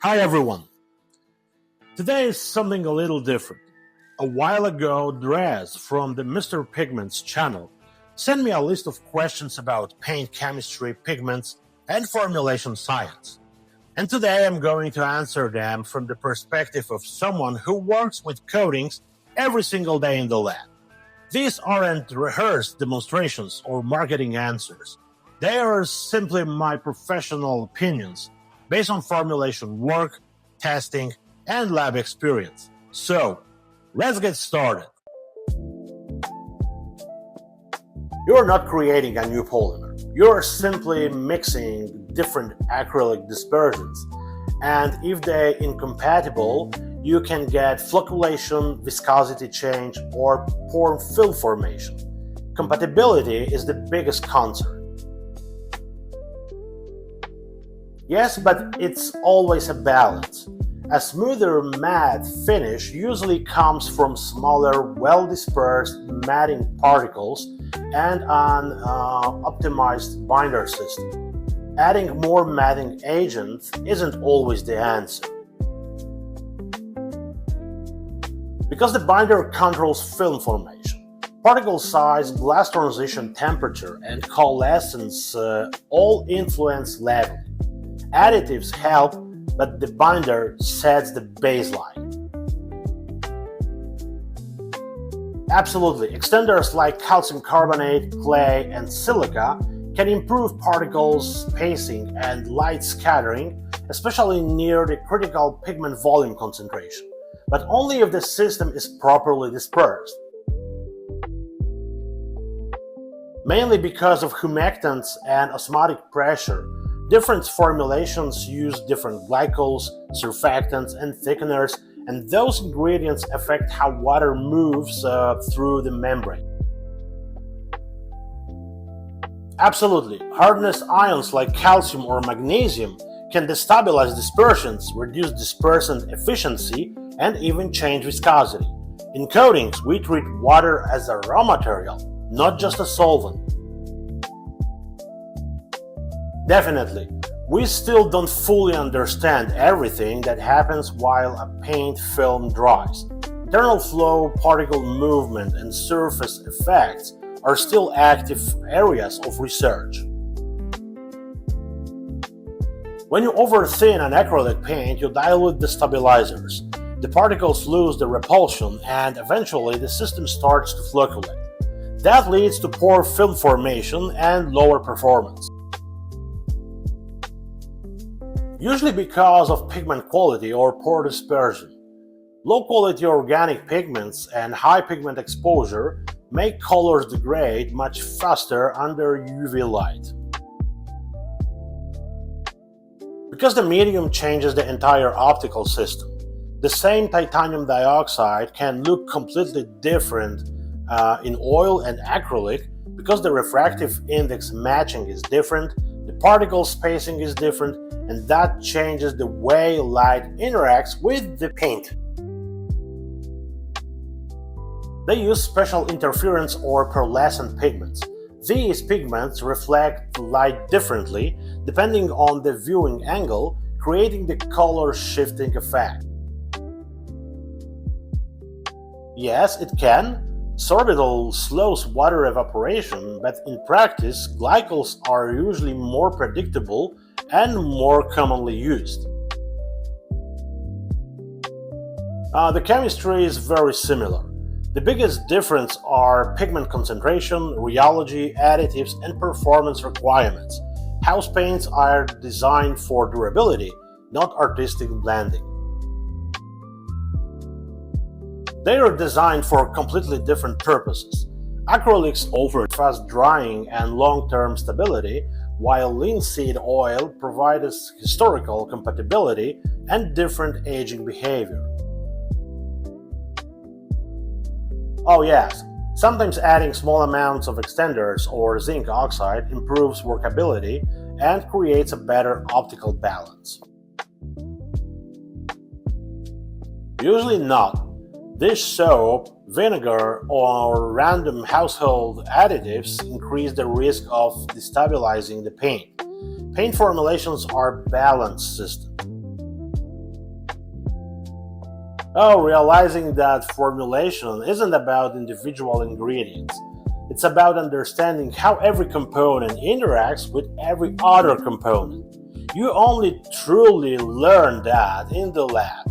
Hi everyone! Today is something a little different. A while ago, Drez from the Mr. Pigments channel sent me a list of questions about paint chemistry, pigments, and formulation science. And today I'm going to answer them from the perspective of someone who works with coatings every single day in the lab. These aren't rehearsed demonstrations or marketing answers. They are simply my professional opinions based on formulation work, testing, and lab experience. So, let's get started. You're not creating a new polymer. You're simply mixing different acrylic dispersions. And if they're incompatible, you can get flocculation, viscosity change, or pore film formation. Compatibility is the biggest concern. Yes, but it's always a balance. A smoother matte finish usually comes from smaller, well-dispersed matting particles and an optimized binder system. Adding more matting agent isn't always the answer. Because the binder controls film formation, particle size, glass transition temperature, and coalescence all influence leveling. Additives help, but the binder sets the baseline. Absolutely, extenders like calcium carbonate, clay, and silica can improve particles spacing and light scattering, especially near the critical pigment volume concentration, but only if the system is properly dispersed. Mainly because of humectants and osmotic pressure, different formulations use different glycols, surfactants, and thickeners, and those ingredients affect how water moves through the membrane. Absolutely, hardness ions like calcium or magnesium can destabilize dispersions, reduce dispersant efficiency, and even change viscosity. In coatings, we treat water as a raw material, not just a solvent. Definitely, we still don't fully understand everything that happens while a paint film dries. Internal flow, particle movement, and surface effects are still active areas of research. When you overthin an acrylic paint, you dilute the stabilizers. The particles lose the repulsion, and eventually the system starts to flocculate. That leads to poor film formation and lower performance. Usually because of pigment quality or poor dispersion. Low-quality organic pigments and high pigment exposure make colors degrade much faster under UV light. Because the medium changes the entire optical system, the same titanium dioxide can look completely different in oil and acrylic because the refractive index matching is different, the particle spacing is different, and that changes the way light interacts with the paint. They use special interference or pearlescent pigments. These pigments reflect light differently depending on the viewing angle, creating the color shifting effect. Yes, it can. Sorbitol slows water evaporation, but in practice, glycols are usually more predictable and more commonly used. The chemistry is very similar. The biggest difference are pigment concentration, rheology, additives, and performance requirements. House paints are designed for durability, not artistic blending. They are designed for completely different purposes. Acrylics offer fast drying and long-term stability, while linseed oil provides historical compatibility and different aging behavior. Oh yes, sometimes adding small amounts of extenders or zinc oxide improves workability and creates a better optical balance. Usually not. Dish soap, vinegar, or random household additives increase the risk of destabilizing the paint. Paint formulations are balanced systems. Oh, realizing that formulation isn't about individual ingredients. It's about understanding how every component interacts with every other component. You only truly learn that in the lab.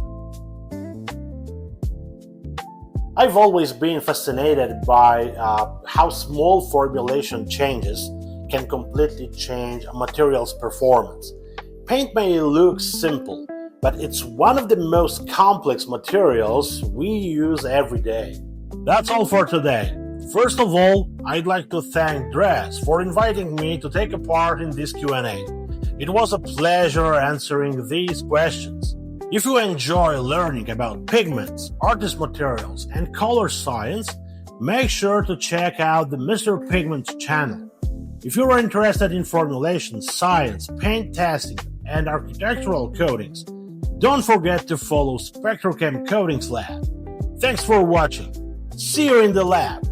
I've always been fascinated by how small formulation changes can completely change a material's performance. Paint may look simple, but it's one of the most complex materials we use every day. That's all for today. First of all, I'd like to thank Drez for inviting me to take a part in this Q&A. It was a pleasure answering these questions. If you enjoy learning about pigments, artist materials, and color science, make sure to check out the Mr. Pigments channel. If you are interested in formulation, science, paint testing, and architectural coatings, don't forget to follow SpectroChem Coatings Lab. Thanks for watching. See you in the lab.